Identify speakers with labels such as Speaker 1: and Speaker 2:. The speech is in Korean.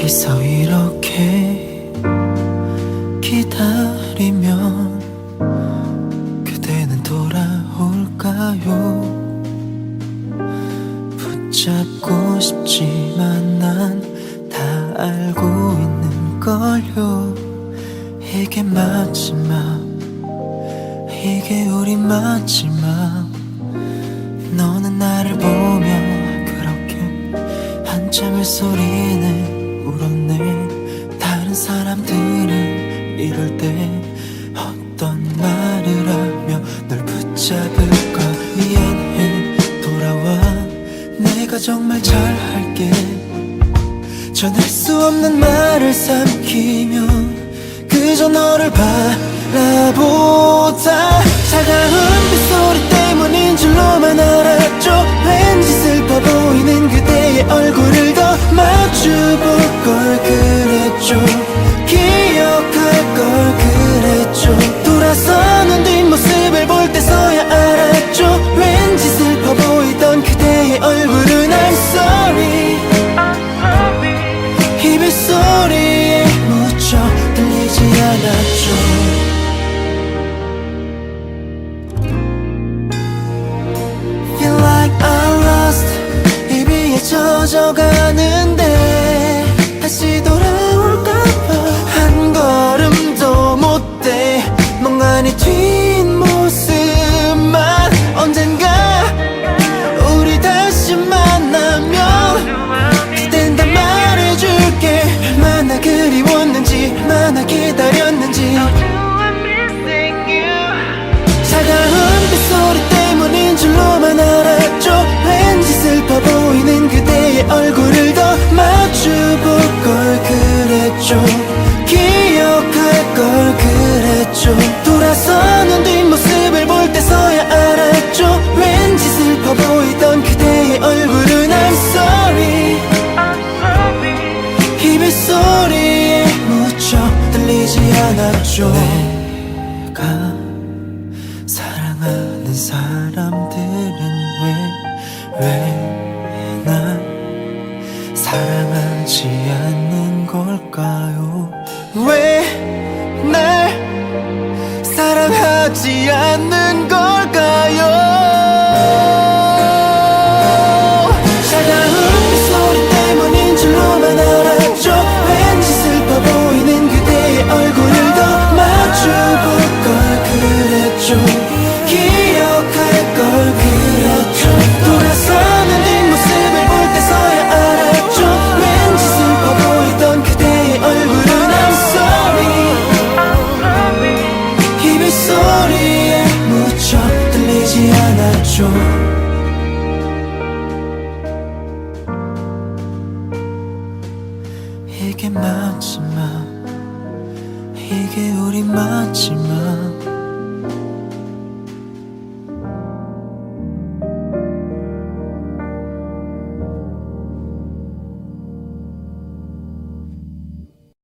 Speaker 1: 어디서 이렇게 기다리면 그대는 돌아올까요? 붙잡고 싶지만 난 다 알고 있는걸요. 이게 마지막, 이게 우리 마지막. 너는 나를 보며 그렇게 한참을 소리내 울었네. 다른 사람들은 이럴 때 어떤 말을 하며 널 붙잡을까. 미안해 돌아와, 내가 정말 잘할게. 전할 수 없는 말을 삼키며 그저 너를 바라보다 차가운 빗소리 때문인 줄로만 알았죠. 왠지 슬퍼 보이는 그대의 얼굴을 더 마주볼 걸 그랬죠. 기억할 걸 그랬죠. 돌아서는 뒷모습을 볼 때서야 알았죠. 왠지 슬퍼 보이던 그대의 얼굴은 I'm sorry. 이 빗소리에 묻혀 들리지 않았죠. Feel like I'm lost. 이 비에 젖어가는데 다시 돌아올까봐 한 걸음도 못 돼. 멍하니 뒷모습만. 언젠가 우리 다시 만나면 그땐 다 말해줄게. 얼마나 그리웠는지, 얼마나 기다렸는지. 차가운 빗소리 때문인 줄로만 알았죠. 왠지 슬퍼 보이는 그대의 얼굴을 더 마주볼 걸 그랬죠. 기억할 걸 그랬죠. 돌아서는 뒷모습을 볼 때서야 알았죠. 왠지 슬퍼 보이던 그대의 얼굴은 I'm sorry. 이 빗소리에 묻혀 들리지 않았죠. 내가 사랑하는 사람들은 왜 날 사랑하지 않는 걸까요? 왜 날 사랑하지 않는 걸까요? 차가운 빗소리 때문인 줄로만 알았죠. 왠지 슬퍼 보이는 그대의 얼굴을 더 마주볼 걸 그랬죠. 기억할 걸 그랬죠. 돌아서는 뒷모습을 볼 때서야 알았죠. 왠지 슬퍼 보이던 그대의 얼굴은 I'm sorry. 이 빗소리에 묻혀 들리지 않았죠. 이게 마지막, 이게 우리 마지막.